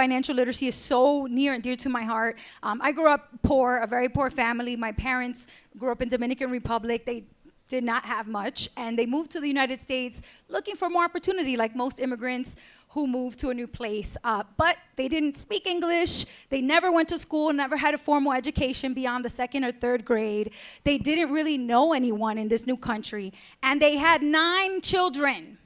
Financial literacy is so near and dear to my heart. I grew up poor, a very poor family. My parents grew up in Dominican Republic. They did not have much, and they moved to the United States looking for more opportunity, like most immigrants who moved to a new place. But they didn't speak English. They never went to school, never had a formal education beyond the second or third grade. They didn't really know anyone in this new country. And they had 9 children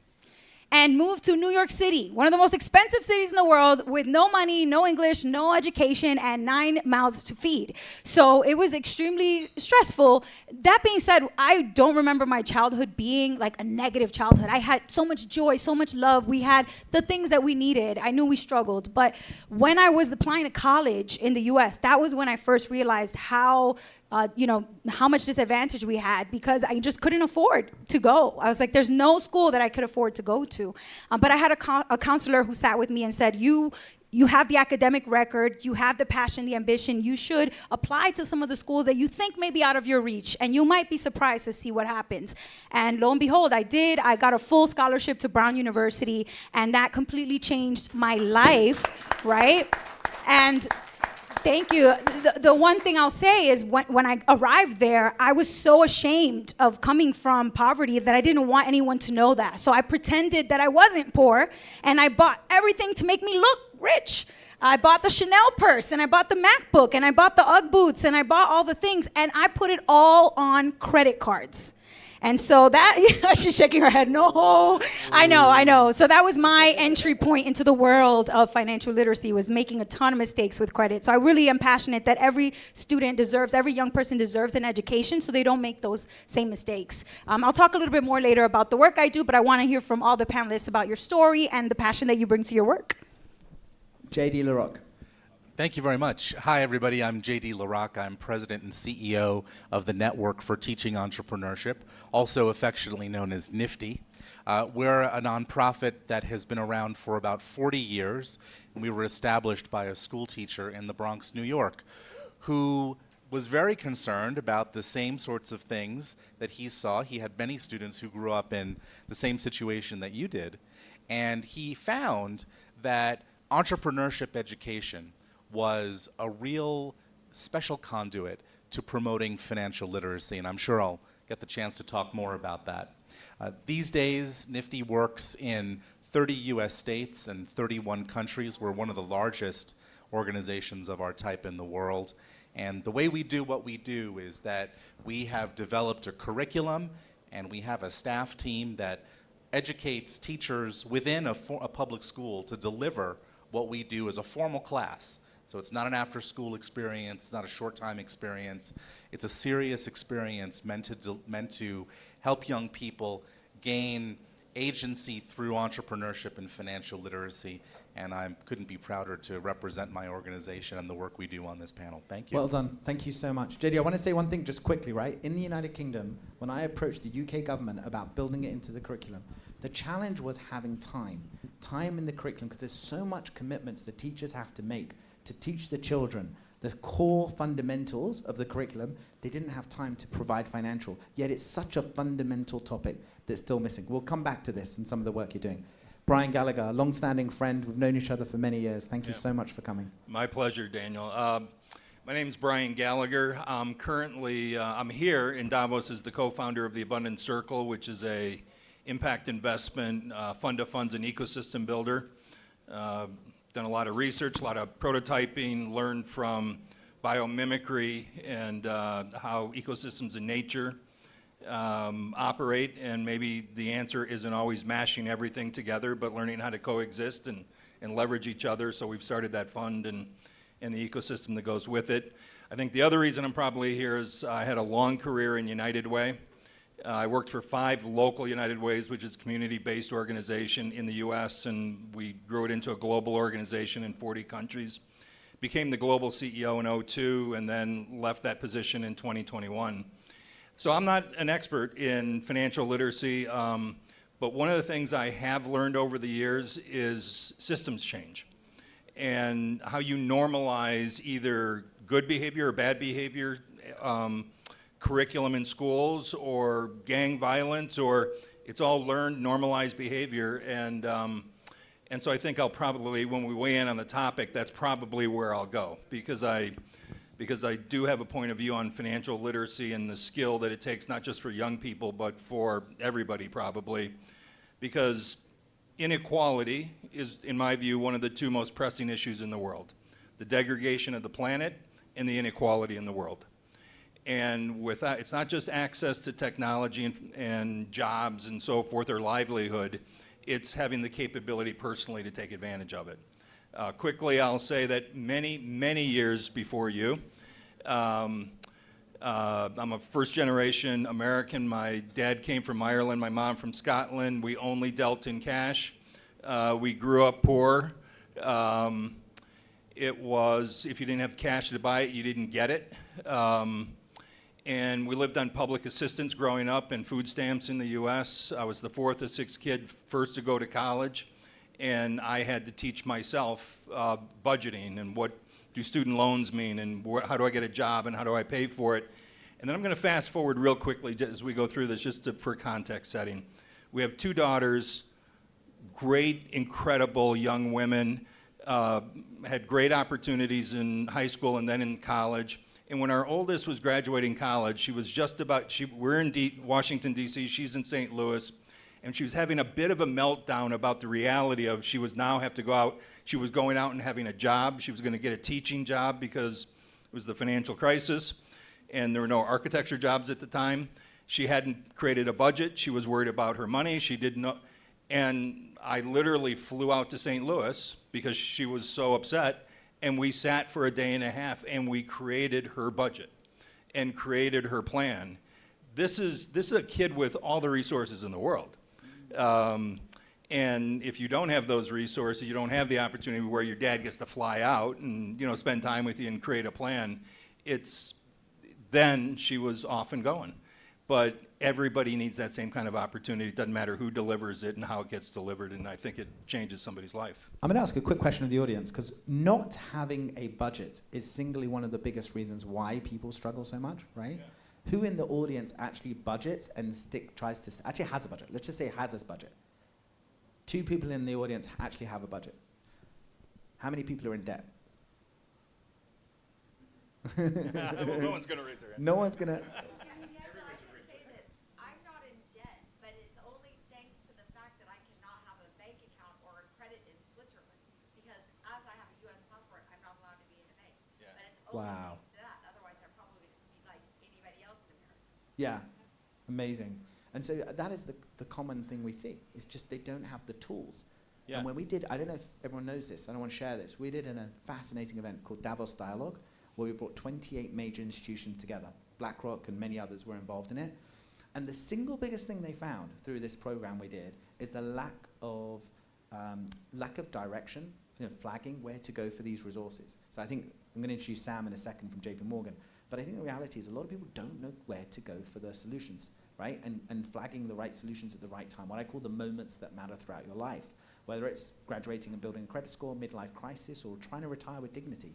and moved to New York City, one of the most expensive cities in the world, with no money, no English, no education, and 9 mouths to feed. So it was extremely stressful. That being said, I don't remember my childhood being like a negative childhood. I had so much joy, so much love. We had the things that we needed. I knew we struggled. But when I was applying to college in the US, that was when I first realized how much disadvantage we had, because I just couldn't afford to go. I was like, there's no school that I could afford to go to. But I had a counselor who sat with me and said, you have the academic record, you have the passion, the ambition, you should apply to some of the schools that you think may be out of your reach, and you might be surprised to see what happens. And lo and behold, I did. I got a full scholarship to Brown University, and that completely changed my life, right? And thank you. The one thing I'll say is when I arrived there, I was so ashamed of coming from poverty that I didn't want anyone to know that. So I pretended that I wasn't poor, and I bought everything to make me look rich. I bought the Chanel purse, and I bought the MacBook, and I bought the UGG boots, and I bought all the things, and I put it all on credit cards. And so that, she's shaking her head, no, I know. So that was my entry point into the world of financial literacy, was making a ton of mistakes with credit. So I really am passionate that every student deserves, every young person deserves an education so they don't make those same mistakes. I'll talk a little bit more later about the work I do, but I want to hear from all the panelists about your story and the passion that you bring to your work. JD LaRock. Thank you very much. Hi, everybody. I'm JD LaRock. I'm president and CEO of the Network for Teaching Entrepreneurship, also affectionately known as NIFTY. We're a nonprofit that has been around for about 40 years, and we were established by a school teacher in the Bronx, New York, who was very concerned about the same sorts of things that he saw. He had many students who grew up in the same situation that you did, and he found that entrepreneurship education was a real special conduit to promoting financial literacy, and I'm sure I'll get the chance to talk more about that. These days, NIFTY works in 30 US states and 31 countries. We're one of the largest organizations of our type in the world, and the way we do what we do is that we have developed a curriculum, and we have a staff team that educates teachers within a public school to deliver what we do as a formal class. So it's not an after-school experience, it's not a short-time experience. It's a serious experience meant to help young people gain agency through entrepreneurship and financial literacy. And I couldn't be prouder to represent my organization and the work we do on this panel. Thank you. Well done. Thank you so much. JD, I want to say one thing just quickly, right? In the United Kingdom, when I approached the UK government about building it into the curriculum, the challenge was having time in the curriculum, because there's so much commitments the teachers have to make to teach the children the core fundamentals of the curriculum. They didn't have time to provide financial, yet it's such a fundamental topic that's still missing. We'll come back to this and some of the work you're doing. Brian Gallagher, a long-standing friend. We've known each other for many years. Thank you so much for coming. My pleasure, Daniel. My name's Brian Gallagher. I'm here in Davos as the co-founder of the Abundant Circle, which is a impact investment fund-of-funds and ecosystem builder. Done a lot of research, a lot of prototyping, learned from biomimicry and how ecosystems in nature operate, and maybe the answer isn't always mashing everything together, but learning how to coexist and leverage each other. So we've started that fund and the ecosystem that goes with it. I think the other reason I'm probably here is I had a long career in United Way. I worked for 5 local United Ways, which is a community-based organization in the US, and we grew it into a global organization in 40 countries. Became the global CEO in 2002, and then left that position in 2021. So I'm not an expert in financial literacy, but one of the things I have learned over the years is systems change, and how you normalize either good behavior or bad behavior, curriculum in schools, or gang violence, or it's all learned, normalized behavior. And And so I think I'll probably, when we weigh in on the topic, that's probably where I'll go, because I do have a point of view on financial literacy and the skill that it takes, not just for young people, but for everybody probably, because inequality is, in my view, one of the two most pressing issues in the world: the degradation of the planet and the inequality in the world. And with that, it's not just access to technology and jobs and so forth, or livelihood, it's having the capability personally to take advantage of it. Quickly, I'll say that many, many years before you, I'm a first-generation American. My dad came from Ireland, my mom from Scotland. We only dealt in cash. We grew up poor. It was, if you didn't have cash to buy it, you didn't get it. And we lived on public assistance growing up and food stamps in the US. I was the fourth or sixth kid, first to go to college. And I had to teach myself budgeting and what do student loans mean and how do I get a job and how do I pay for it. And then I'm going to fast forward real quickly as we go through this, just for context setting. We have two daughters, great, incredible young women, had great opportunities in high school and then in college. And when our oldest was graduating college, she was just about, we're in Washington, D.C., she's in St. Louis, and she was having a bit of a meltdown about the reality of she was now have to go out. She was going out and having a job. She was going to get a teaching job because it was the financial crisis, and there were no architecture jobs at the time. She hadn't created a budget. She was worried about her money. She didn't know. And I literally flew out to St. Louis because she was so upset. And we sat for a day and a half and we created her budget and created her plan. This is a kid with all the resources in the world. And if you don't have those resources, you don't have the opportunity where your dad gets to fly out and spend time with you and create a plan. Then she was off and going. But everybody needs that same kind of opportunity. It doesn't matter who delivers it and how it gets delivered, and I think it changes somebody's life. I'm going to ask a quick question of the audience, because not having a budget is singly one of the biggest reasons why people struggle so much, right? Yeah. Who in the audience actually budgets and tries to actually has a budget? Let's just say has this budget. 2 people in the audience actually have a budget. How many people are in debt? Well, no one's going to raise their hand. No one's going to. Wow. Otherwise, I probably would be like anybody else in America. Yeah, amazing. And so that is the common thing we see. It's just they don't have the tools. Yeah. And when we did, I don't know if everyone knows this, I don't want to share this, we did a fascinating event called Davos Dialogue, where we brought 28 major institutions together. BlackRock and many others were involved in it. And the single biggest thing they found through this program we did is the lack of direction, flagging where to go for these resources. So I think I'm going to introduce Sam in a second from JPMorgan, but I think the reality is a lot of people don't know where to go for their solutions, right? And flagging the right solutions at the right time, what I call the moments that matter throughout your life, whether it's graduating and building a credit score, midlife crisis, or trying to retire with dignity.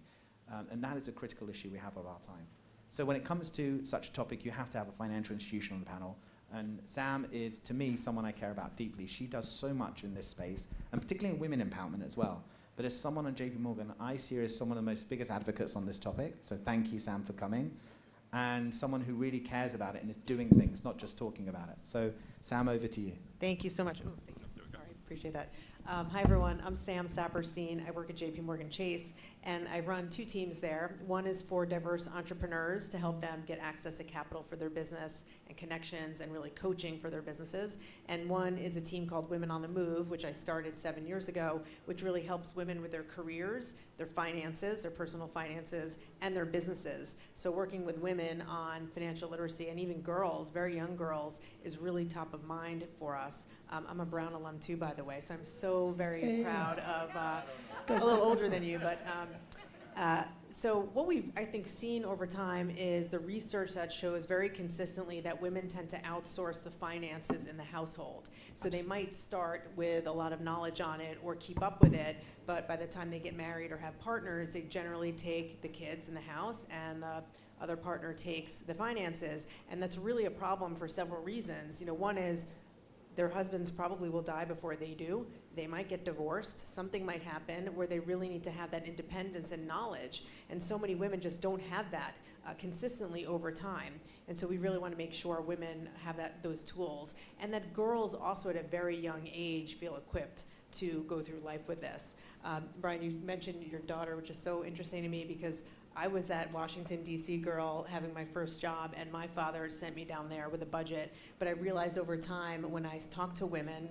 And that is a critical issue we have of our time. So when it comes to such a topic, you have to have a financial institution on the panel. And Sam is, to me, someone I care about deeply. She does so much in this space, and particularly in women empowerment as well. But as someone on JPMorgan, I see her as someone of the most biggest advocates on this topic. So thank you, Sam, for coming. And someone who really cares about it and is doing things, not just talking about it. So Sam, over to you. Thank you so much. Ooh, thank you. All right, appreciate that. Hi, everyone. I'm Sam Saperstein. I work at JPMorgan Chase, and I run 2 teams there. One is for diverse entrepreneurs to help them get access to capital for their business and connections and really coaching for their businesses. And one is a team called Women on the Move, which I started 7 years ago, which really helps women with their careers, their finances, their personal finances, and their businesses. So working with women on financial literacy, and even girls, very young girls, is really top of mind for us. I'm a Brown alum too, by the way, so I'm so very proud of, a little older than you, but so what we've, I think, seen over time is the research that shows very consistently that women tend to outsource the finances in the household. So they might start with a lot of knowledge on it or keep up with it, but by the time they get married or have partners, they generally take the kids in the house and the other partner takes the finances. And that's really a problem for several reasons. One is their husbands probably will die before they do. they might get divorced, something might happen where they really need to have that independence and knowledge. And so many women just don't have that consistently over time. And so we really want to make sure women have those tools, and that girls also at a very young age feel equipped to go through life with this. Brian, you mentioned your daughter, which is so interesting to me because I was that Washington, D.C. girl having my first job, and my father sent me down there with a budget. But I realized over time when I talked to women,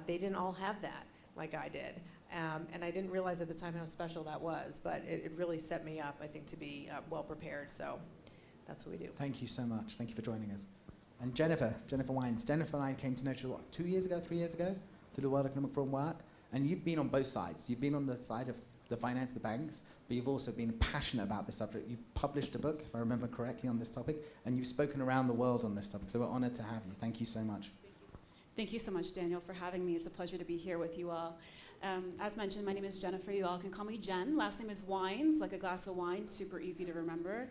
they didn't all have that like I did. And I didn't realize at the time how special that was, but it really set me up, I think, to be well prepared. So that's what we do. Thank you so much. Thank you for joining us. And Jennifer Wines. Jennifer and I came to know each other, 2 years ago, 3 years ago, through the World Economic Forum work. And you've been on both sides. You've been on the side of the finance, the banks, but you've also been passionate about this subject. You've published a book, if I remember correctly, on this topic, and you've spoken around the world on this topic. So we're honored to have you. Thank you so much. Thank you so much, Daniel, for having me. It's a pleasure to be here with you all. As mentioned, my name is Jennifer. You all can call me Jen. Last name is Wines, like a glass of wine, super easy to remember.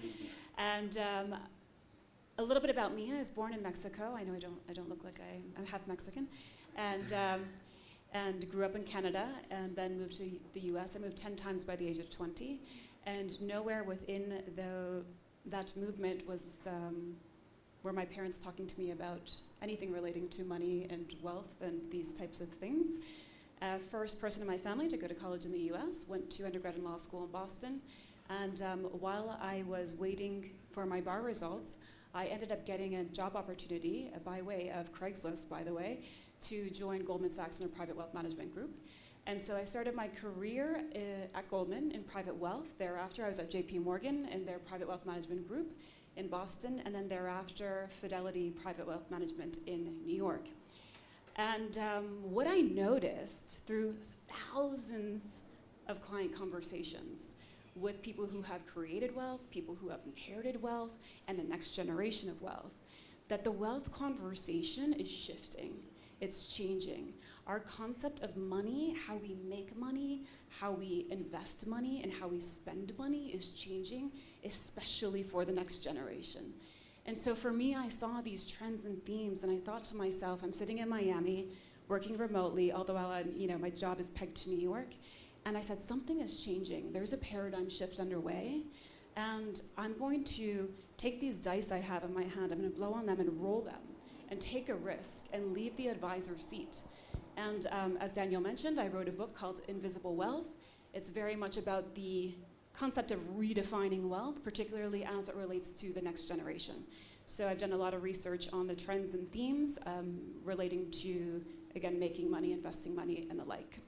And a little bit about me. I was born in Mexico. I know I don't look like I'm half Mexican. And grew up in Canada, and then moved to the US. I moved 10 times by the age of 20. And nowhere within that movement was were my parents talking to me about anything relating to money and wealth and these types of things. First person in my family to go to college in the US, went to undergrad and law school in Boston. And while I was waiting for my bar results, I ended up getting a job opportunity by way of Craigslist, by the way, to join Goldman Sachs in their private wealth management group. And so I started my career at Goldman in private wealth. Thereafter, I was at JPMorgan in their private wealth management group in Boston, and then thereafter, Fidelity Private Wealth Management in New York. And what I noticed through thousands of client conversations with people who have created wealth, people who have inherited wealth, and the next generation of wealth, that the wealth conversation is shifting. It's changing. Our concept of money, how we make money, how we invest money, and how we spend money is changing, especially for the next generation. And so for me, I saw these trends and themes, and I thought to myself, I'm sitting in Miami, working remotely, although my job is pegged to New York, and I said, something is changing. There's a paradigm shift underway, and I'm going to take these dice I have in my hand, I'm gonna blow on them and roll them, and take a risk and leave the advisor's seat. And as Daniel mentioned, I wrote a book called Invisible Wealth. It's very much about the concept of redefining wealth, particularly as it relates to the next generation. So I've done a lot of research on the trends and themes relating to, again, making money, investing money, and the like.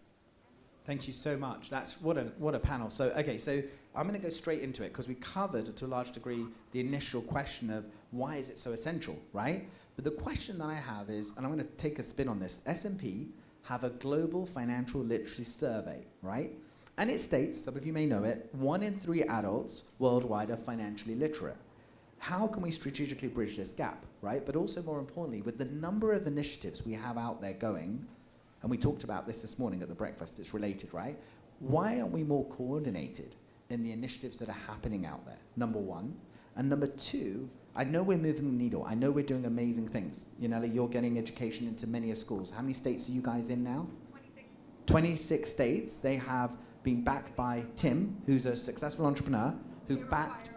Thank you so much. That's what a panel. So I'm going to go straight into it because we covered to a large degree the initial question of why is it so essential, right? But the question that I have is, and I'm going to take a spin on this, S&P have a global financial literacy survey, right? And it states, some of you may know it, 1 in 3 adults worldwide are financially literate. How can we strategically bridge this gap, right? But also more importantly, with the number of initiatives we have out there going, and we talked about this morning at the breakfast, it's related, right? Why aren't we more coordinated in the initiatives that are happening out there, number one? And number two, I know we're moving the needle. I know we're doing amazing things. Yanely, you're getting education into many schools. How many states are you guys in now? 26. 26 states. They have been backed by Tim, who's a successful entrepreneur, who backed...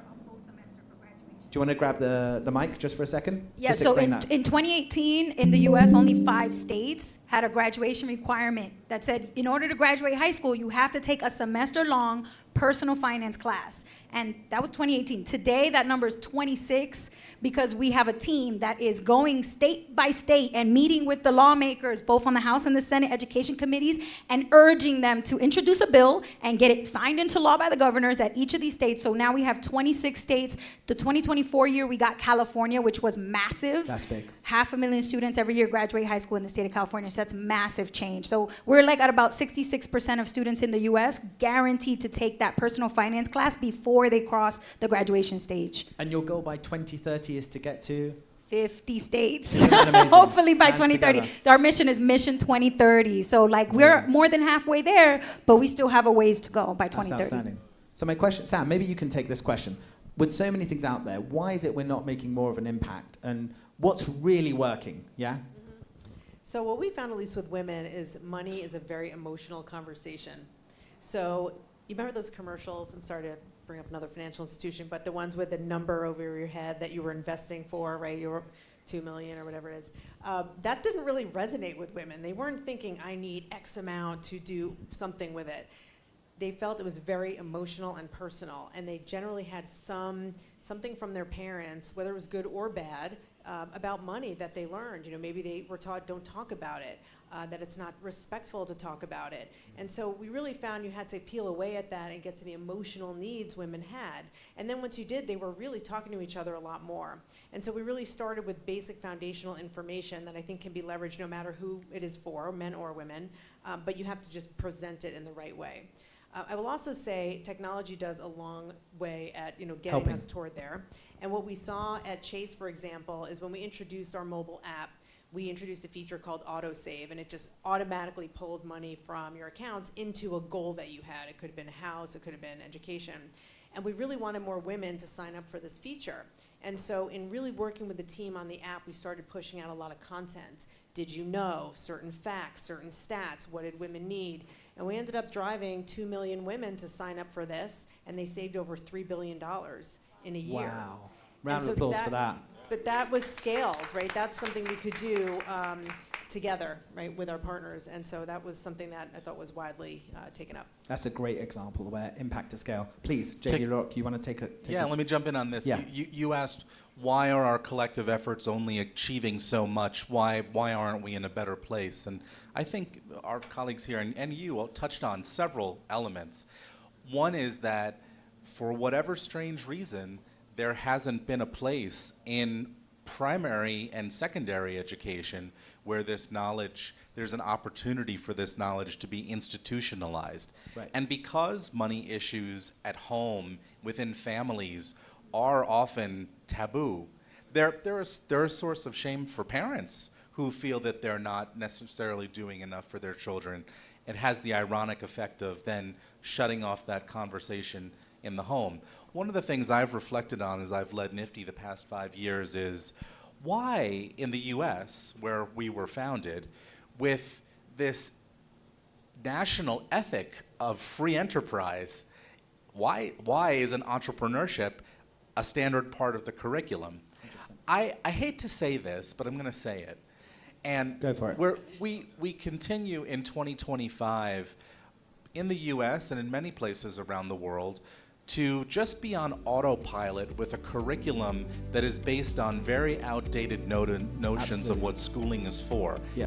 Do you want to grab the mic just for a second? Yeah, just so explain in that. 2018, in the US, only 5 states had a graduation requirement that said, in order to graduate high school, you have to take a semester-long personal finance class. And that was 2018. Today, that number is 26 because we have a team that is going state by state and meeting with the lawmakers, both on the House and the Senate education committees, and urging them to introduce a bill and get it signed into law by the governors at each of these states. So now we have 26 states. The 2024 year, we got California, which was massive. That's big. 500,000 students every year graduate high school in the state of California, so that's massive change. So we're like at about 66% of students in the US guaranteed to take that personal finance class before they cross the graduation stage. And your goal by 2030 is to get to? 50 states. Isn't that amazing? Hopefully by Hands 2030. together. Our mission is Mission 2030. So we're more than halfway there, but we still have a ways to go by That's 2030. outstanding. So my question, Sam, maybe you can take this question. With so many things out there, why is it we're not making more of an impact? And what's really working, yeah? So what we found, at least with women, is money is a very emotional conversation. So you remember those commercials? I'm sorry to bring up another financial institution, but the ones with the number over your head that you were investing for, right? You were 2 million or whatever it is. That didn't really resonate with women. They weren't thinking, I need X amount to do something with it. They felt it was very emotional and personal, and they generally had something from their parents, whether it was good or bad, about money that they learned. You know, maybe they were taught don't talk about it, that it's not respectful to talk about it. And so we really found you had to peel away at that and get to the emotional needs women had. And then once you did, they were really talking to each other a lot more. And so we really started with basic foundational information that I think can be leveraged no matter who it is for, men or women, but you have to just present it in the right way. I will also say technology does a long way at getting Helping us toward there. And what we saw at Chase, for example, is when we introduced our mobile app, we introduced a feature called autosave, and it just automatically pulled money from your accounts into a goal that you had. It could have been a house, it could have been education. And we really wanted more women to sign up for this feature. And so in really working with the team on the app, we started pushing out a lot of content. Did you know? Certain facts, certain stats, what did women need? And we ended up driving 2 million women to sign up for this, and they saved over $3 billion in a year. Wow. Round And of so applause for that. But that was scaled, right? That's something we could do together, right, with our partners. And so that was something that I thought was widely taken up. That's a great example where impact to scale. Please, JD LaRock, you want to take a... Let me jump in on this. Yeah. You asked, why are our collective efforts only achieving so much? Why aren't we in a better place? And I think our colleagues here and you all touched on several elements. One is that for whatever strange reason, there hasn't been a place in primary and secondary education where this knowledge, there's an opportunity for this knowledge to be institutionalized. Right. And because money issues at home, within families, are often taboo, they're a source of shame for parents who feel that they're not necessarily doing enough for their children. It has the ironic effect of then shutting off that conversation in the home. One of the things I've reflected on as I've led Nifty the past 5 years is why in the US, where we were founded, with this national ethic of free enterprise, why isn't entrepreneurship a standard part of the curriculum? 100%. I hate to say this, but I'm going to say it. And Go for it. we continue in 2025 in the US and in many places around the world to just be on autopilot with a curriculum that is based on very outdated notions Absolutely. of what schooling is for. Yeah.